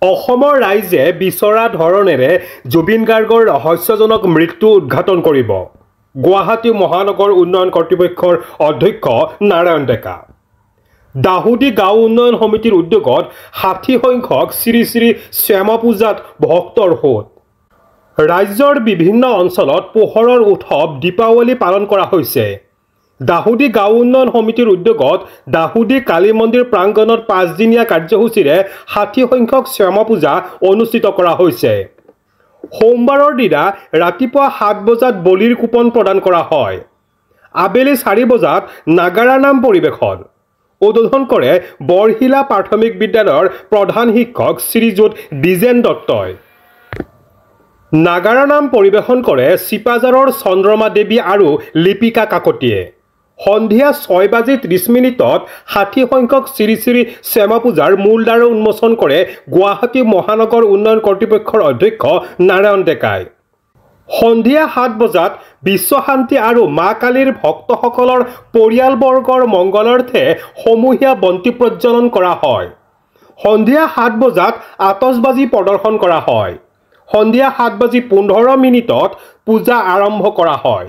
অসমৰ ৰাইজে বিচৰা ধৰণেৰে জুবিন গাৰ্গৰ ৰহস্যজনক মৃত্যু উদ্ঘাটন কৰিব গুৱাহাটী মহানগৰ উন্নয়ন কৰ্তৃপক্ষৰ অধ্যক্ষ নাৰায়ণ ডেকা। দাহুদি গাঁও উন্নয়ন সমিতিৰ উদ্যোগত ৬০ সংখ্যক শ্ৰী শ্ৰী শ্যামা পূজাত ভক্তৰ সোঁত। ৰাজ্যৰ বিভিন্ন অঞ্চলত পোহৰৰ উৎসৱ দীপাৱলী পালন কৰা হৈছে। দাহুদি গাঁও উন্নয়ন সমিতিৰ উদ্যোগত দাহুদি কালী মন্দিৰ প্ৰাংগণত ৫ দিনীয়া কাৰ্যসূচীৰে ৬০ সংখ্যক শ্যামা পূজা অনুষ্ঠিত কৰা হৈছে। সোমবাৰৰ দিনা ৰাতিপুৱা ৭ বজাত বলিৰ কুপন প্ৰদান কৰা হয়। আবেলি ৪ বজাত নাগাৰা নাম পৰিৱেশন উদ্বোধন কৰে বৰশিলা প্ৰাথমিক বিদ্যালয়ৰ প্ৰধান শিক্ষক শ্ৰীযুত দ্বিজেন দত্তই। নাগাৰা নাম পৰিৱেশন কৰে চিপাঝাৰৰ চন্দ্ৰমা দেৱী আৰু লিপিকা কাকতিয়ে। সন্ধিয়া ৬:৩০ ৬০ সংখ্যক শ্ৰী শ্ৰী শ্যামা পূজাৰ মূলদ্বাৰ উন্মোচন কৰে গুৱাহাটী মহানগৰ উন্নয়ন কৰ্তৃপক্ষৰ অধ্যক্ষ নাৰায়ণ ডেকাই। সন্ধিয়া ৭ বজাত বিশ্বশান্তি আৰু মা কালীৰ ভক্তসকলৰ পৰিয়ালবৰ্গৰ মংগলাৰ্থে সমূহীয়া বন্তি প্ৰজ্বলন কৰা হয়। সন্ধিয়া ৭ বজাত আতচবাজি প্ৰদৰ্শন কৰা হয়। সন্ধিয়া ৭:১৫ পূজা আৰম্ভ কৰা হয়।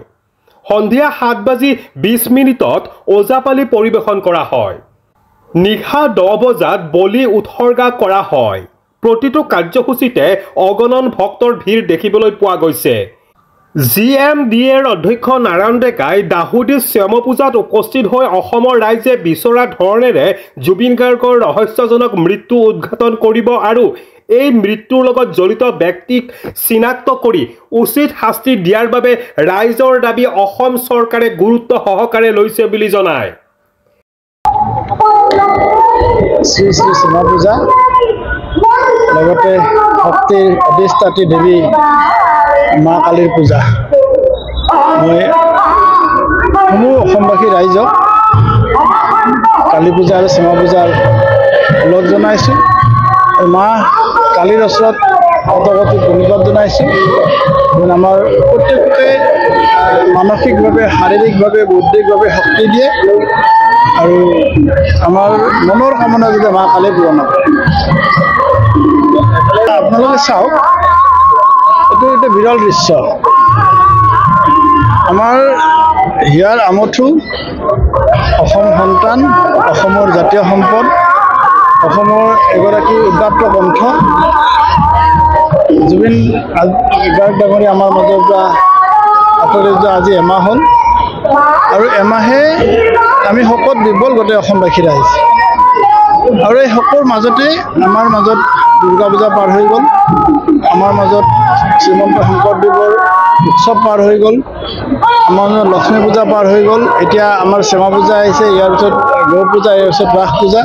সন্ধিয়া ৭:২০ ওজাপালি পৰিৱেশন কৰা হয়। নিশা ১০ বজাত বলি উৎসৰ্গা কৰা হয়। প্ৰতিটো কাৰ্যসূচীতে অগণন ভক্তৰ ভিৰ দেখিবলৈ পোৱা গৈছে। GMDAৰ অধ্যক্ষ নাৰায়ণ ডেকাই দাহুদি শ্যামা পূজাত উপস্থিত হৈ অসমৰ ৰাইজে বিচৰা ধৰণেৰে জুবিন গাৰ্গৰ ৰহস্যজনক মৃত্যু উদ্ঘাটন কৰিব আৰু এই মৃত্যুৰ লগত জড়িত ব্যক্তিক চিনাক্ত কৰি উচিত শাস্তি দিয়াৰ বাবে ৰাইজৰ দাবী অসম চৰকাৰে গুৰুত্ব সহকাৰে লৈছে বুলি জনায়। শ্ৰী শ্ৰী শ্যামা পূজা লগতে শক্তিৰ অধিষ্ঠাত্ৰী দেৱী মা কালীৰ পূজা। মই সমূহ অসমবাসী ৰাইজক কালী পূজা আৰু শ্যামা পূজাৰ লগ জনাইছোঁ। মা কালীৰ ওচৰত শতকোটি প্ৰণিপাত জনাইছোঁ। আমাৰ প্ৰত্যেককে মানসিকভাৱে শাৰীৰিকভাৱে বৌদ্ধিকভাৱে শক্তি দিয়ে আৰু আমাৰ মনৰ কামনা যাতে মা কালী পূৰণ কৰে। আপোনালোকে চাওক, এইটো এটা বিৰল দৃশ্য। আমাৰ হিয়াৰ আমঠু অসম সন্তান, অসমৰ জাতীয় সম্পদ, অসমৰ এগৰাকী উদাত্ত কণ্ঠ জুবিন গাৰ্গ ডাঙৰীয়া আমাৰ মাজৰ পৰা আঁতৰি যোৱা আজি এমাহ হ'ল আৰু এমাহে আমি শোকত বিভোল গোটেই অসমবাসী ৰাইজ। আৰু এই শোকৰ মাজতে আমাৰ মাজত দুৰ্গা পূজা পাৰ হৈ গ'ল, আমাৰ মাজত শ্ৰীমন্ত শংকৰদেৱৰ উৎসৱ পাৰ হৈ গ'ল, আমাৰ মাজত লক্ষ্মী পূজা পাৰ হৈ গ'ল, এতিয়া আমাৰ শ্যামা পূজা আহিছে, ইয়াৰ পিছত গৌ পূজা, ইয়াৰ পিছত ৰাস পূজা।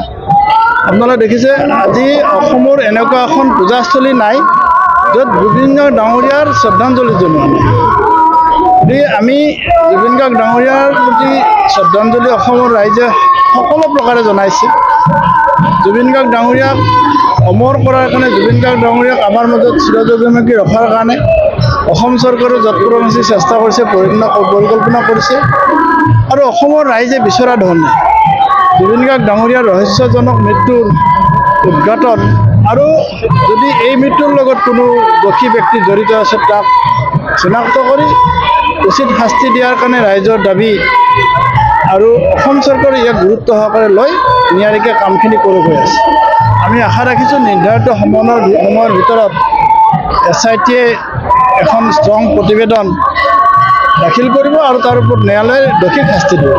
আপোনালোকে দেখিছে আজি অসমৰ এনেকুৱা এখন পূজাস্থলী নাই য'ত জুবিন গাৰ্গ ডাঙৰীয়াৰ শ্ৰদ্ধাঞ্জলি জনোৱা নাই। গতিকে আমি জুবিন গাৰ্গ ডাঙৰীয়াৰ প্ৰতি শ্ৰদ্ধাঞ্জলি অসমৰ ৰাইজে সকলো প্ৰকাৰে জনাইছে। জুবিন গাৰ্গ ডাঙৰীয়াক অমৰ কৰাৰ কাৰণে, জুবিন গাৰ্গ ডাঙৰীয়াক আমাৰ মাজত চিৰজীৱী ৰখাৰ কাৰণে অসম চৰকাৰে যৎপৰোনাস্তি চেষ্টা কৰিছে, পৰিকল্পনা কৰিছে আৰু অসমৰ ৰাইজে বিচৰা ধৰণে জুবিন গাৰ্গ ডাঙৰীয়াৰ ৰহস্যজনক মৃত্যুৰ উদ্ঘাটন আৰু যদি এই মৃত্যুৰ লগত কোনো দোষী ব্যক্তি জড়িত আছে তাক চিনাক্ত কৰি উচিত শাস্তি দিয়াৰ কাৰণে ৰাইজৰ দাবী আৰু অসম চৰকাৰে ইয়াক গুৰুত্ব সহকাৰে লৈ নিয়াৰিকৈ কামখিনি কৰি গৈ আছে। আমি আশা ৰাখিছোঁ নিৰ্ধাৰিত সময়ৰ ভিতৰত SITয়ে এখন ষ্ট্ৰং প্ৰতিবেদন দাখিল কৰিব আৰু তাৰ ওপৰত ন্যায়ালয়ে দোষীক শাস্তি দিব।